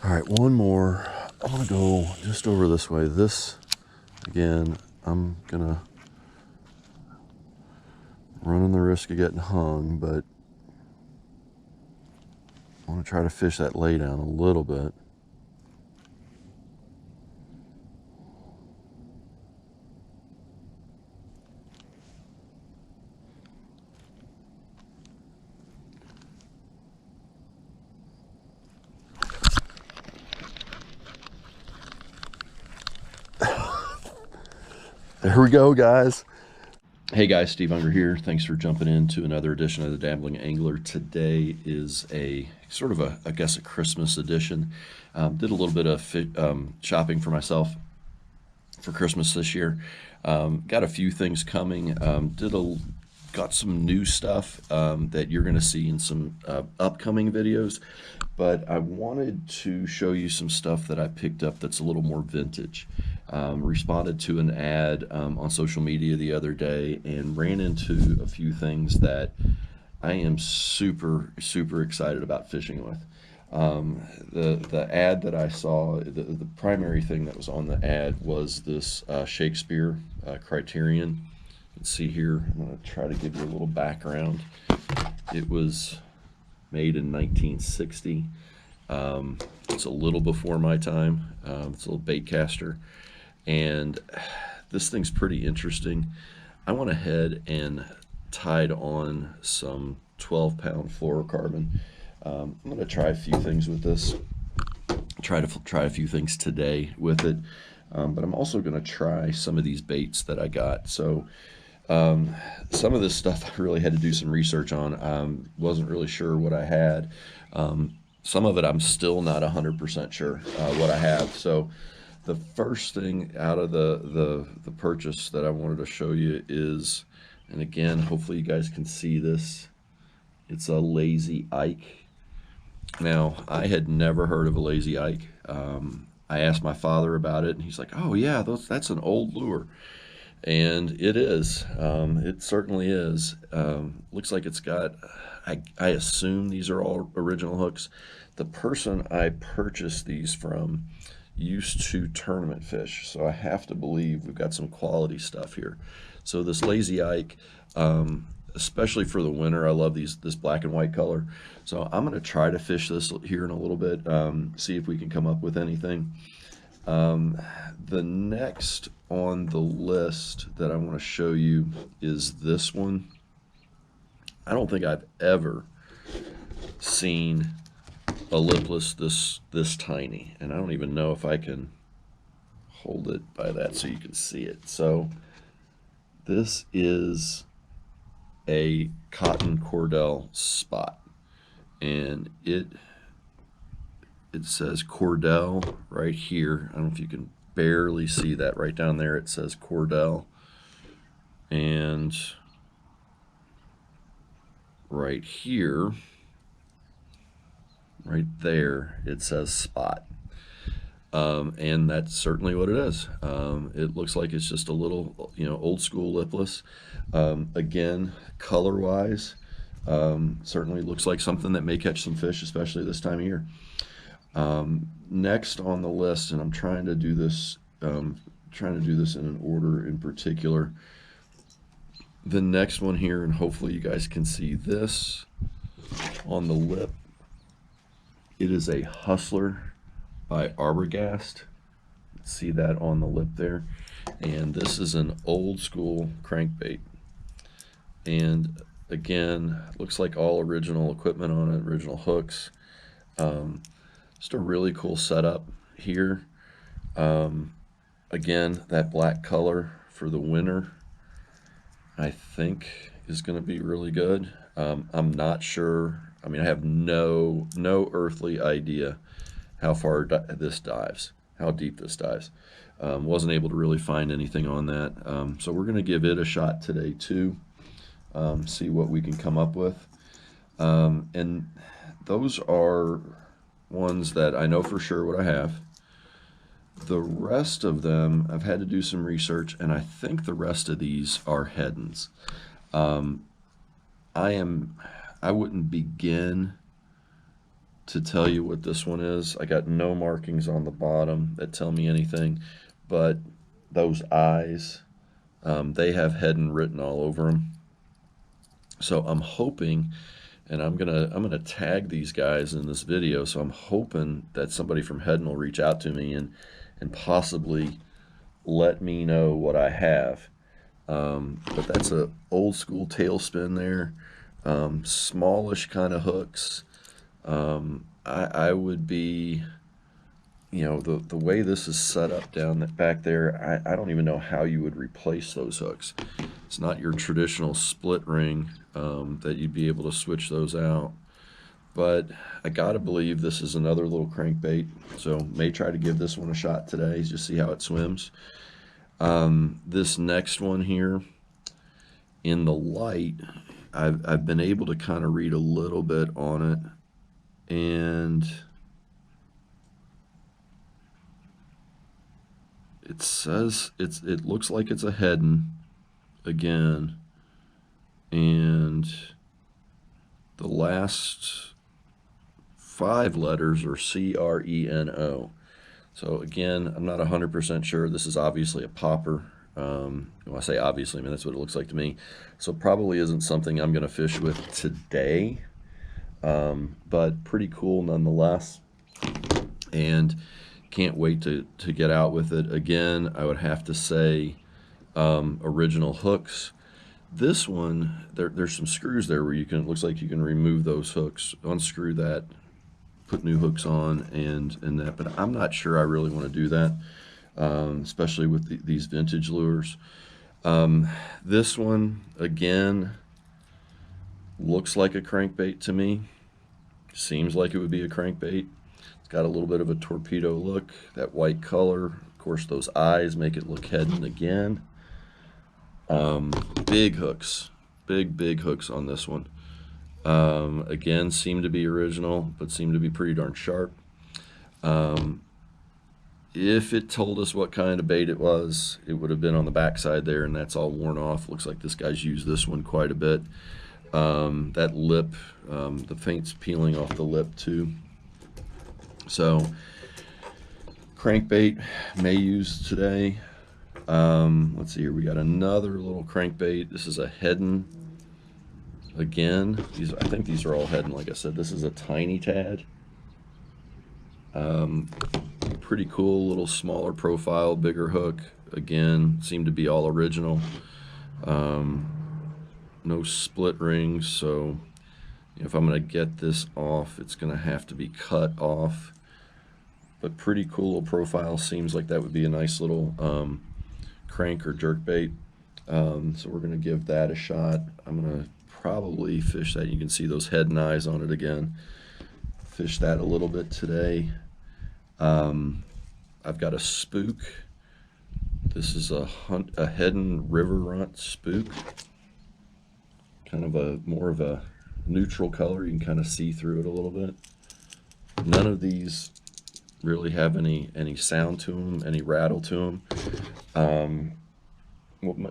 All right, one more. I want to go just over this way. This, again, I'm gonna running the risk of getting hung, but I want to try to fish that lay down a little bit. There we go, guys. Hey guys, Steve Unger here. Thanks for jumping into another edition of the Dabbling Angler. Today is a sort of I guess a Christmas edition. Did a little bit of shopping for myself for Christmas this year. Got a few things coming. Got some new stuff that you're going to see in some upcoming videos. But I wanted to show you some stuff that I picked up that's a little more vintage. Responded to an ad on social media the other day and ran into a few things that I am super excited about fishing with. The ad that I saw, the primary thing that was on the ad was this Shakespeare Criterion. You can see here, I'm going to try to give you a little background. It was made in 1960. It's a little before my time. It's a little bait caster. And this thing's pretty interesting. I went ahead and tied on some 12-pound fluorocarbon. I'm going to try a few things with this. Try a few things today with it. But I'm also going to try some of these baits that I got. So some of this stuff I really had to do some research on. Wasn't really sure what I had. Some of it I'm still not 100% sure what I have. So the first thing out of the purchase that I wanted to show you is, and again, hopefully you guys can see this, it's a Lazy Ike. Now, I had never heard of a Lazy Ike. I asked my father about it, and he's like, oh yeah, that's an old lure. And it is. It certainly is. Looks like it's got, I assume these are all original hooks. The person I purchased these from used to tournament fish, so I have to believe we've got some quality stuff here. So this Lazy Ike, especially for the winter, I love this black and white color. So I'm going to try to fish this here in a little bit, see if we can come up with anything. The next on the list that I want to show you is this one. I don't think I've ever seen a lipless this tiny, and I don't even know if I can hold it by that so you can see it. So this is a cotton cordell spot, and it says Cordell right here. I don't know if you can barely see that right down there. It says Cordell, and right here, right there, it says Spot. And that's certainly what it is. It looks like it's just a little, old school lipless. Again, color wise, certainly looks like something that may catch some fish, especially this time of year. Next on the list, and I'm trying to do this in an order in particular. The next one here, and hopefully you guys can see this on the lip. It is a Hustler by Arbogast. See that on the lip there. And this is an old school crankbait. And again, looks like all original equipment on it, original hooks. Just a really cool setup here. Again, that black color for the winter, I think is going to be really good. I'm not sure. I mean, I have no earthly idea how far this dives, how deep this dives. Wasn't able to really find anything on that. So we're going to give it a shot today too. See what we can come up with. And those are ones that I know for sure what I have. The rest of them, I've had to do some research, and I think the rest of these are Heddons. I wouldn't begin to tell you what this one is. I got no markings on the bottom that tell me anything, but those eyes, they have Hedden written all over them. So I'm hoping, and I'm gonna tag these guys in this video. So I'm hoping that somebody from Hedden will reach out to me and possibly let me know what I have. But that's a old school tailspin there. Smallish kind of hooks. I would be, the way this is set up down back there, I don't even know how you would replace those hooks. It's not your traditional split ring that you'd be able to switch those out. But I gotta believe this is another little crankbait, so may try to give this one a shot today, just see how it swims. This next one here, in the light, I've been able to kind of read a little bit on it, and it says it looks like it's a Hedden again, and the last 5 letters are CRENO. So again, I'm not 100% sure. This is obviously a popper. When I say obviously, I mean that's what it looks like to me. So probably isn't something I'm going to fish with today, but pretty cool nonetheless. And can't wait to get out with it. Again, I would have to say original hooks. This one, there's some screws there where you can, it looks like you can remove those hooks, unscrew that, put new hooks on and that, but I'm not sure I really want to do that, especially with these vintage lures. This one, again, looks like a crankbait to me. Seems like it would be a crankbait. It's got a little bit of a torpedo look, that white color. Of course, those eyes make it look Hedden again. Big hooks, big hooks on this one. Again, seem to be original, but seem to be pretty darn sharp. If it told us what kind of bait it was, it would have been on the backside there, and that's all worn off. Looks like this guy's used this one quite a bit. That lip, the paint's peeling off the lip too. So, crankbait may use today. Let's see here, we got another little crankbait. This is a Hedden. Again, I think these are all Hedden. Like I said, this is a tiny tad. Pretty cool, little smaller profile, bigger hook. Again, seem to be all original. No split rings, so if I'm going to get this off, it's going to have to be cut off. But pretty cool little profile. Seems like that would be a nice little crank or jerk bait. So we're going to give that a shot. I'm going to probably fish that. You can see those Hedden eyes on it again. Fish that a little bit today. I've got a spook. This is a Hedden River Runt spook. Kind of more of a neutral color. You can kind of see through it a little bit. None of these really have any sound to them, any rattle to them.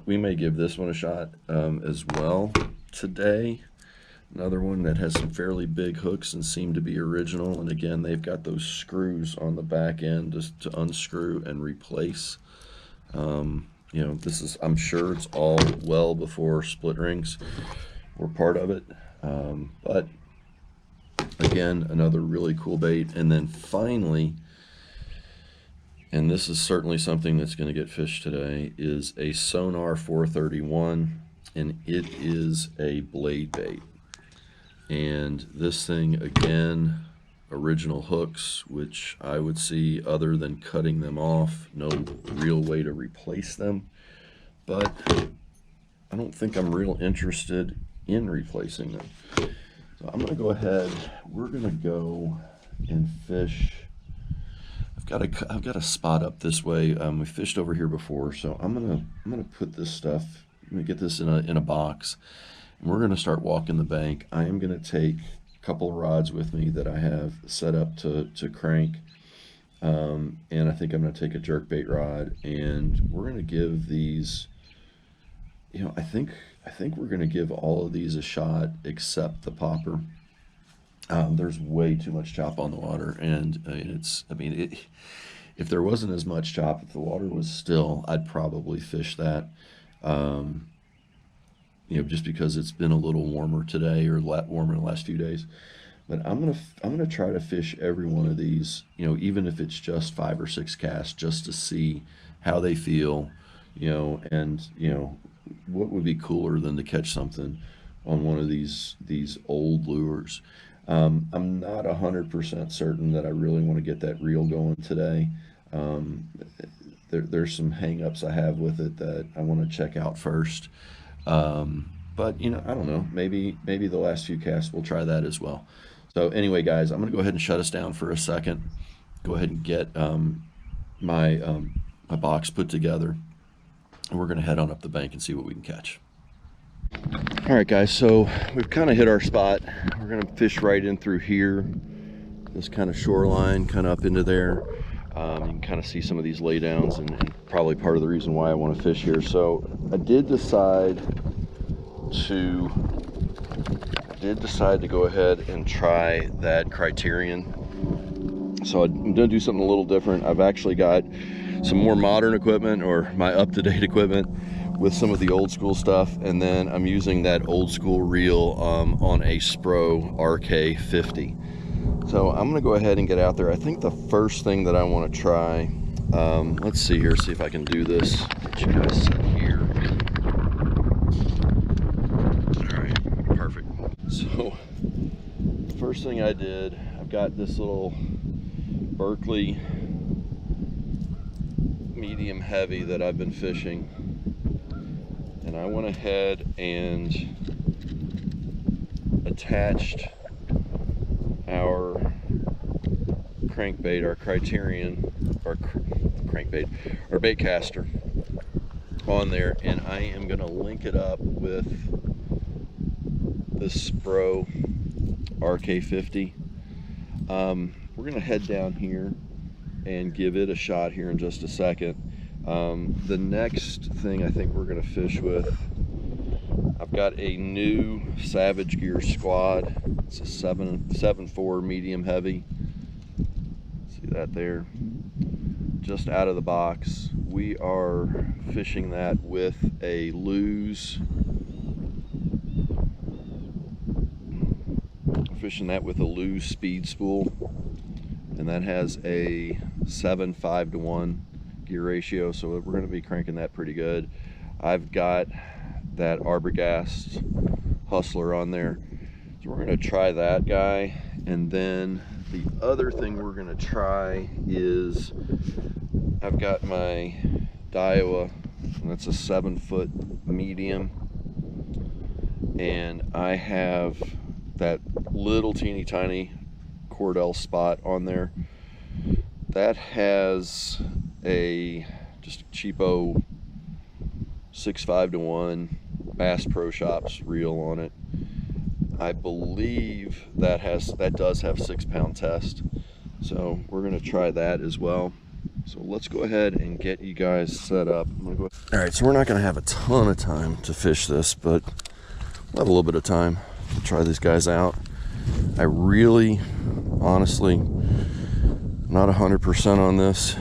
We may give this one a shot as well today. Another one that has some fairly big hooks and seem to be original, and again they've got those screws on the back end to unscrew and replace. This is, I'm sure it's all well before split rings were part of it, but again, another really cool bait. And then finally, and this is certainly something that's going to get fished today, is a Sonar 431, and it is a blade bait. And this thing, again, original hooks, which I would see, other than cutting them off, no real way to replace them. But I don't think I'm real interested in replacing them. So I'm going to go ahead, we're going to go and fish. I've got a spot up this way. We fished over here before, so I'm gonna put this stuff. I'm gonna get this in a box, and we're gonna start walking the bank. I am gonna take a couple of rods with me that I have set up to crank, and I think I'm gonna take a jerkbait rod, and we're gonna give these. I think we're gonna give all of these a shot except the popper. There's way too much chop on the water, and if there wasn't as much chop, if the water was still, I'd probably fish that. Um, just because it's been a little warmer today or warmer in the last few days. But I'm gonna try to fish every one of these, even if it's just 5 or 6 casts, just to see how they feel, and what would be cooler than to catch something on one of these old lures. I'm not 100% certain that I really want to get that reel going today. Um, there's some hang-ups I have with it that I want to check out first. But I don't know. Maybe the last few casts we'll try that as well. So anyway, guys, I'm gonna go ahead and shut us down for a second. Go ahead and get my box put together, and we're gonna head on up the bank and see what we can catch. All right, guys. So we've kind of hit our spot. We're gonna fish right in through here, this kind of shoreline, kind of up into there. You can kind of see some of these laydowns, and probably part of the reason why I want to fish here. So I did decide to go ahead and try that Criterion. So I'm gonna do something a little different. I've actually got some more modern equipment, or my up-to-date equipment, with some of the old school stuff, and then I'm using that old school reel on a Spro RK50. So I'm gonna go ahead and get out there. I think the first thing that I want to try, let's see here, see if I can do this. Get you guys set here. All right, perfect. So first thing I did, I've got this little Berkley medium heavy that I've been fishing, and I went ahead and attached our crankbait, our Criterion, our crankbait, our bait caster on there, and I am going to link it up with this Spro RK50. We're going to head down here and give it a shot here in just a second. The next thing I think we're going to fish with, I've got a new Savage Gear Squad. It's a 7.4 medium heavy. See that there? Just out of the box. We are fishing that with a Lew's. Fishing that with a Lew's speed spool, and that has a 7:5:1 gear ratio, so we're going to be cranking that pretty good. I've got that Arbogast Hustler on there, so we're going to try that guy. And then the other thing we're going to try is, I've got my Daiwa, and that's a 7-foot medium, and I have that little teeny tiny Cordell Spot on there. That has just a cheapo 6.5:1 Bass Pro Shops reel on it. I believe that does have 6-pound test, so we're going to try that as well. So let's go ahead and get you guys set up. All right, so we're not going to have a ton of time to fish this, but we'll have a little bit of time to try these guys out. I really, honestly, not 100% on this.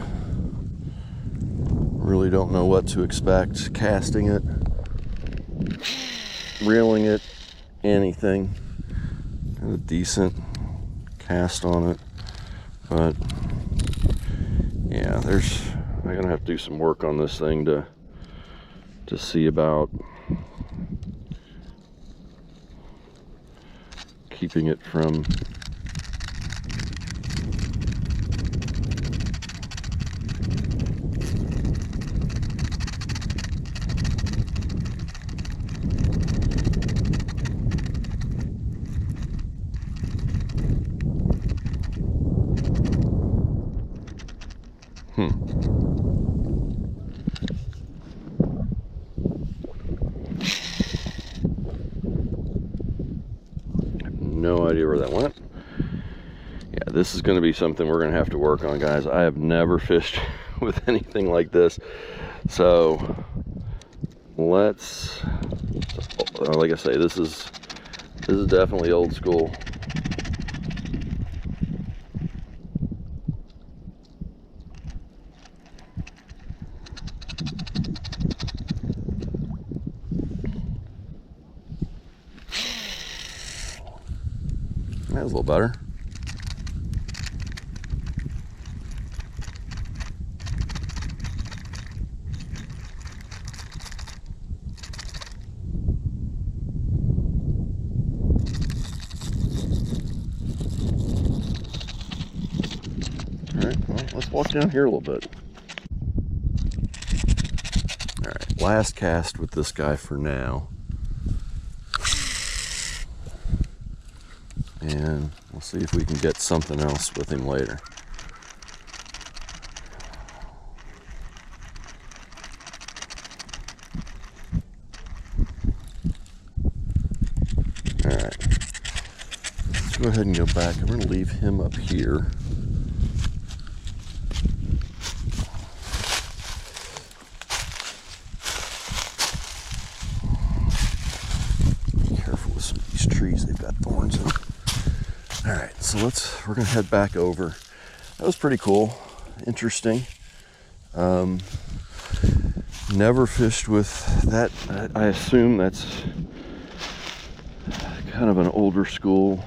Really don't know what to expect. Casting it, reeling it, anything. Got a decent cast on it, but yeah, I'm gonna have to do some work on this thing to see about keeping it from no idea where that went. Yeah, this is going to be something we're going to have to work on, guys. I have never fished with anything like this, so let's, like I say, this is definitely old school. That was a little better. All right, well, let's walk down here a little bit. All right, last cast with this guy for now. And we'll see if we can get something else with him later. All right, let's go ahead and go back. I'm going to leave him up here. Be careful with some of these trees, they've got thorns in them. All right, so we're gonna head back over. That was pretty cool, interesting. Never fished with that. I assume that's kind of an older school,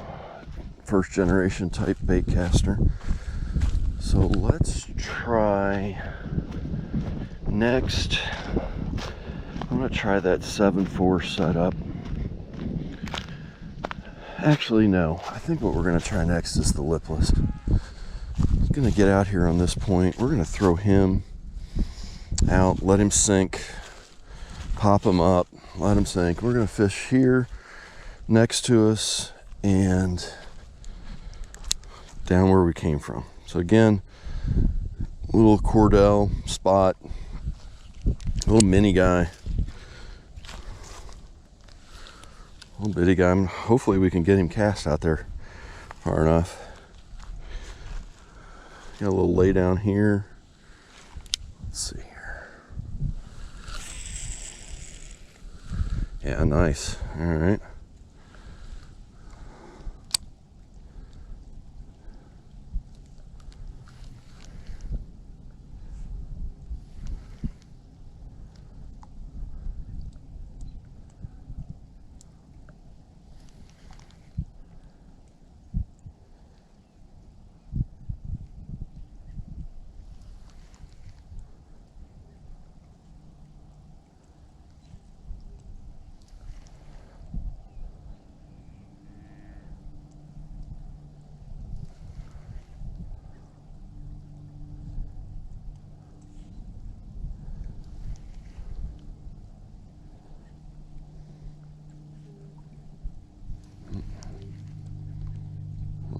first generation type bait caster. So let's try next. I'm gonna try that 7-4 setup. Actually, no. I think what we're going to try next is the lipless. He's going to get out here on this point. We're going to throw him out, let him sink, pop him up, let him sink. We're going to fish here next to us and down where we came from. So again, little Cordell spot, little mini guy. Little bitty guy. Hopefully we can get him cast out there far enough. Got a little lay down here. Let's see here. Yeah, nice. All right.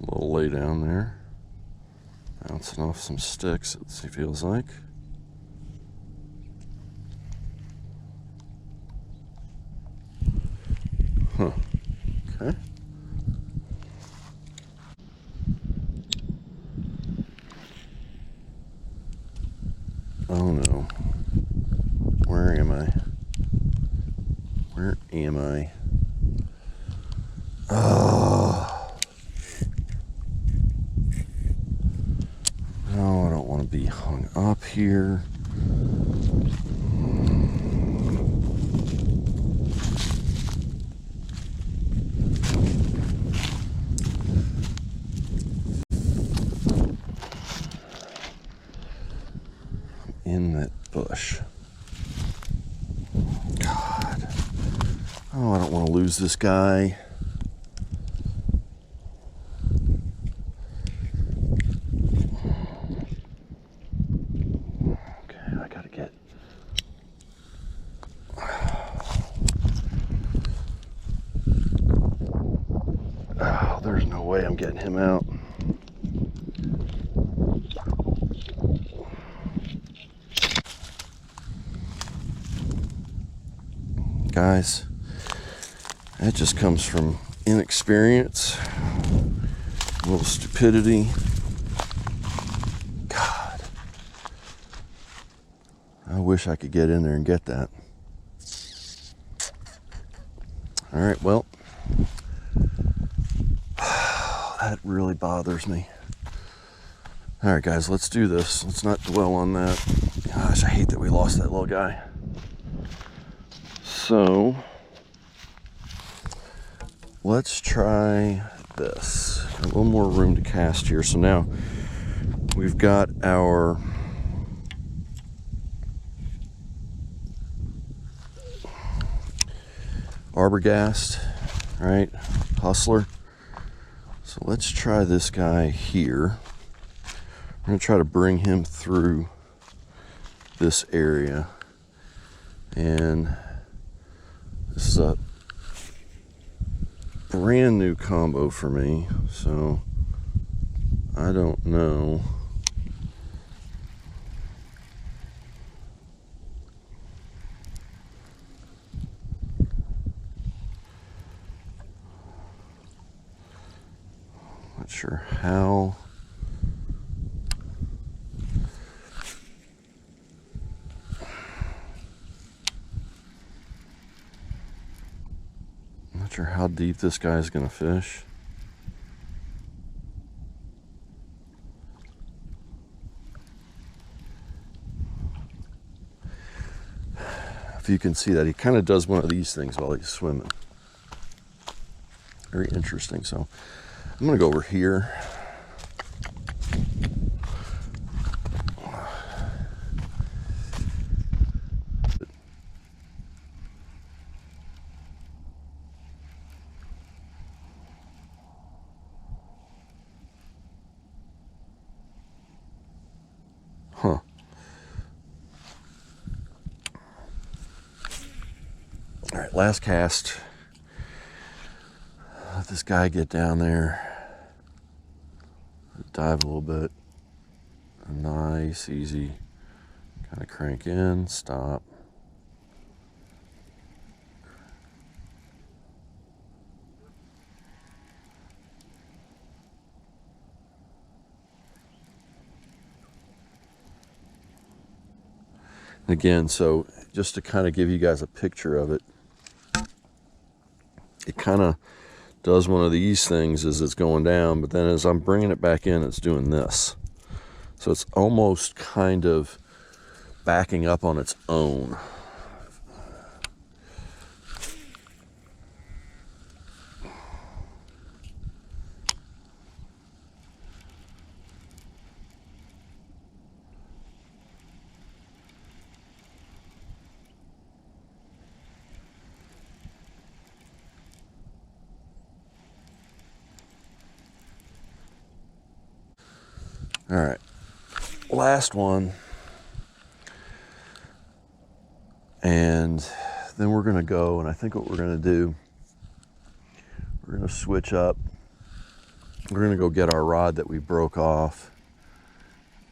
Little lay down there, bouncing off some sticks, it feels like. Huh. Okay. Oh no. Where am I? Where am I? Oh. No, I don't want to be hung up here. In that bush. God. Oh, I don't want to lose this guy. Okay, I gotta get. Oh, there's no way I'm getting him out. Guys, that just comes from inexperience, a little stupidity. God, I wish I could get in there and get that. All right, well, that really bothers me. All right, guys, let's do this. Let's not dwell on that. Gosh, I hate that we lost that little guy. So let's try this. A little more room to cast here. So now we've got our Arbogast, right? Hustler. So let's try this guy here. I'm going to try to bring him through this area. And this is a brand new combo for me, so I don't know. Not sure how. Not sure how deep this guy is going to fish. If you can see that, he kind of does one of these things while he's swimming. Very interesting. So I'm going to go over here. Huh. All right, last cast. Let this guy get down there. Dive a little bit. Nice, easy. Kind of crank in, stop. Again, so just to kind of give you guys a picture of it, it kind of does one of these things as it's going down, but then as I'm bringing it back in, it's doing this. So it's almost kind of backing up on its own. All right, last one, and then we're gonna go, and I think what we're gonna do, we're gonna switch up. We're gonna go get our rod that we broke off,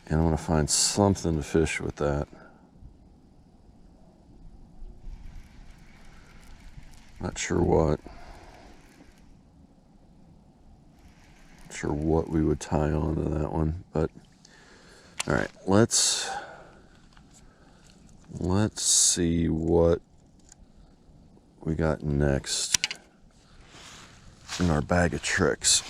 and I'm gonna find something to fish with that. Not sure what. Not sure what we would tie onto that one, but all right, let's see what we got next in our bag of tricks.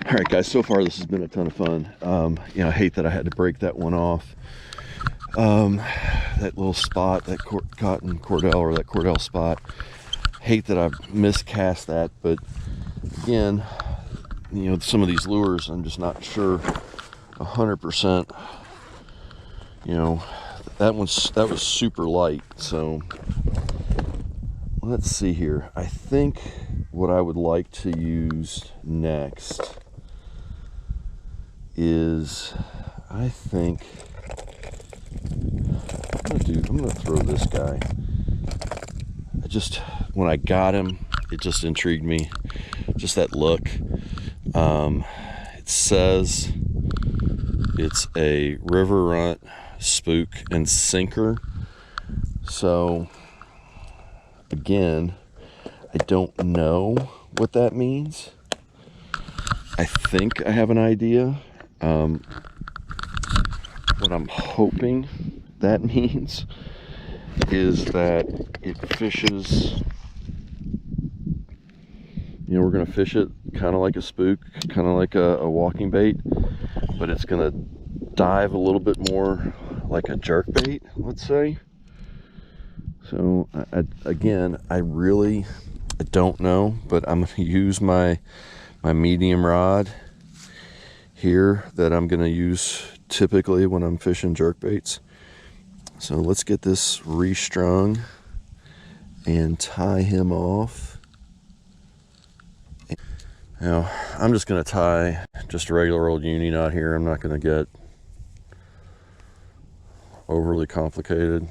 All right, guys, so far this has been a ton of fun. I hate that I had to break that one off. That little spot, that cotton cordell, or that cordell spot. Hate that I miscast that, but again, some of these lures, I'm just not sure 100%. That was super light. So let's see here. I think what I would like to use next is, I'm gonna throw this guy. When I got him, it just intrigued me. Just that look. It says it's a River Runt spook and sinker. So again, I don't know what that means. I think I have an idea. What I'm hoping that means is that it fishes, we're going to fish it kind of like a spook, kind of like a walking bait, but it's going to dive a little bit more like a jerk bait, let's say. So again, I don't know, but I'm going to use my medium rod here that I'm going to use typically when I'm fishing jerkbaits. So let's get this restrung and tie him off. Now I'm just going to tie just a regular old uni knot here. I'm not going to get overly complicated.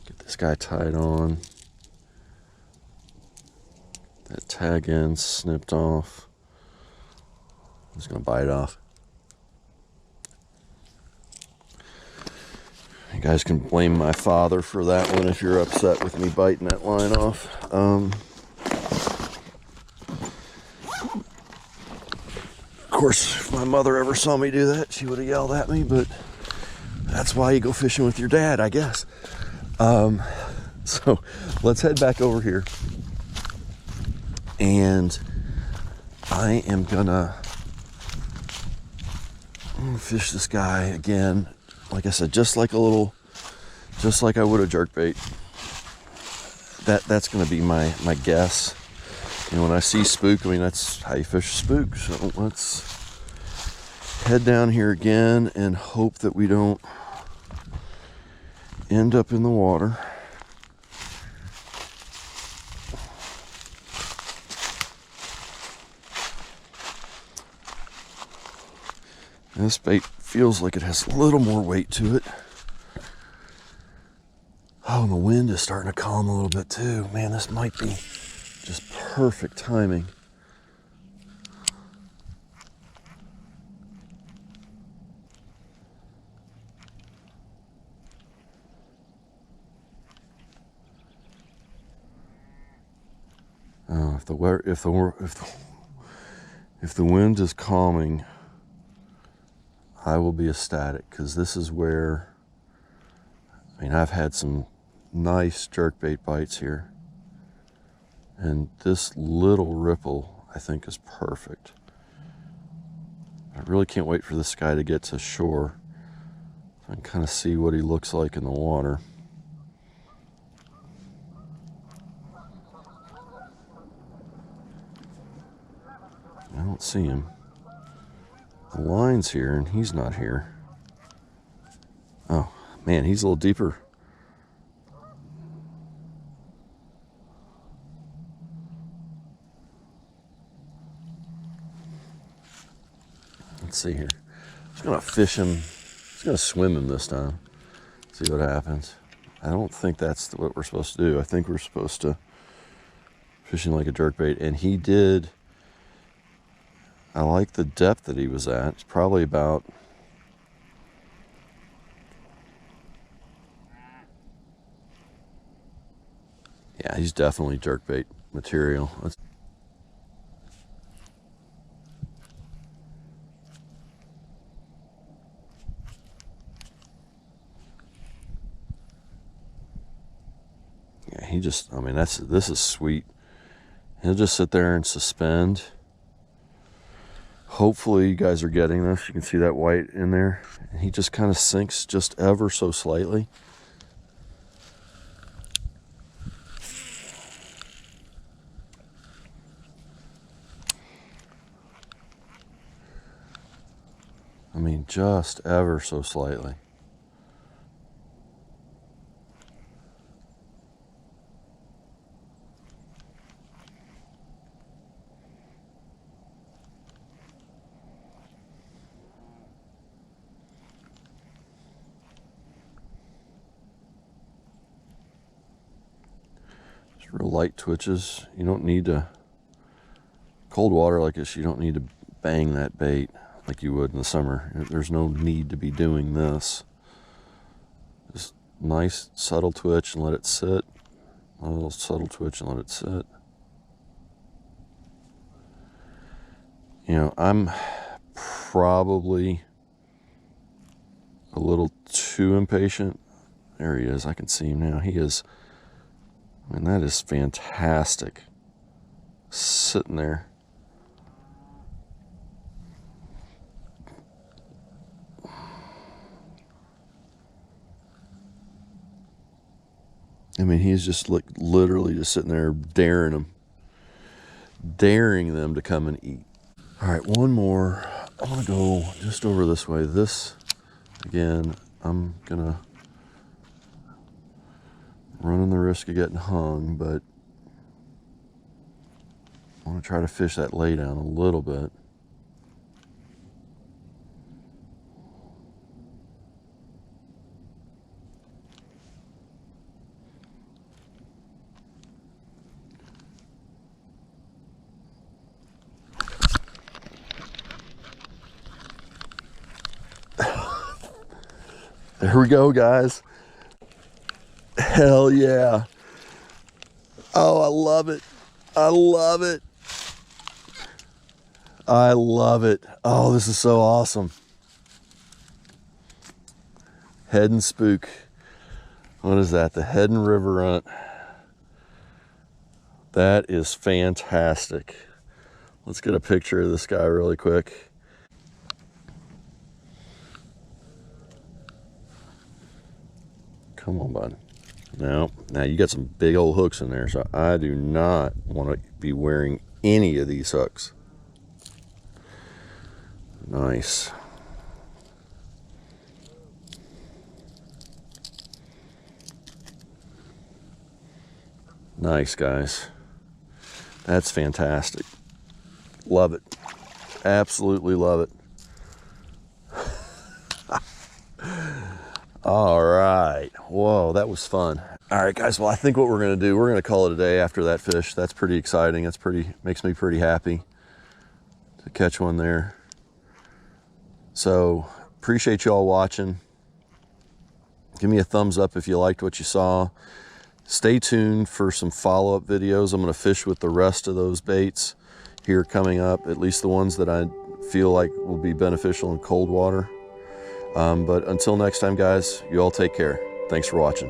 Get this guy tied on. That tag end snipped off. I'm just going to bite off. You guys can blame my father for that one if you're upset with me biting that line off. Of course, if my mother ever saw me do that, she would have yelled at me, but that's why you go fishing with your dad, I guess. So let's head back over here. And I am gonna fish this guy again. Like I said, just like I would a jerkbait. That's gonna be my guess. And when I see spook, I mean, that's how you fish a spook. So let's head down here again and hope that we don't end up in the water. This bait feels like it has a little more weight to it. Oh, and the wind is starting to calm a little bit too. Man, this might be just perfect timing. Oh, if the wind is calming, I will be ecstatic, because this is where, I mean, I've had some nice jerkbait bites here, and this little ripple I think is perfect. I really can't wait for this guy to get to shore so I can kind of see what he looks like in the water. I don't see him. The line's here and he's not here. Oh man, he's a little deeper. Let's see here. I'm just gonna fish him. I'm just gonna swim him this time. See what happens. I don't think that's what we're supposed to do. I think we're supposed to fish him like a jerkbait, and he did. I like the depth that he was at. It's probably about, yeah, he's definitely jerkbait material. Yeah, he just, I mean, this is sweet. He'll just sit there and suspend. Hopefully you guys are getting this. You can see that white in there. And he just kind of sinks just ever so slightly. I mean, just ever so slightly. Real light twitches. You don't need to, cold water like this, you don't need to bang that bait like you would in the summer. There's no need to be doing this. Just nice subtle twitch and let it sit. A little subtle twitch and let it sit. You know, I'm probably a little too impatient. There he is. I can see him now. He is, And that is fantastic. Sitting there. I mean, he's just like literally just sitting there daring them to come and eat. All right, one more. I want to go just over this way. This, again, I'm gonna running the risk of getting hung, but I want to try to fish that lay down a little bit. There we go, guys. Hell yeah. Oh, I love it. I love it. I love it. Oh, this is so awesome. Heddon spook. What is that? The Heddon River Runt. That is fantastic. Let's get a picture of this guy really quick. Come on, bud. Now you got some big old hooks in there, so I do not want to be wearing any of these hooks. Nice. Nice, guys. That's fantastic. Love it. Absolutely love it. All right. Whoa, that was fun. All right, guys. Well, I think what we're going to do, we're going to call it a day after that fish. That's pretty exciting. That's makes me pretty happy to catch one there. So appreciate you all watching. Give me a thumbs up if you liked what you saw. Stay tuned for some follow-up videos. I'm going to fish with the rest of those baits here coming up, at least the ones that I feel like will be beneficial in cold water. But until next time, guys, you all take care. Thanks for watching.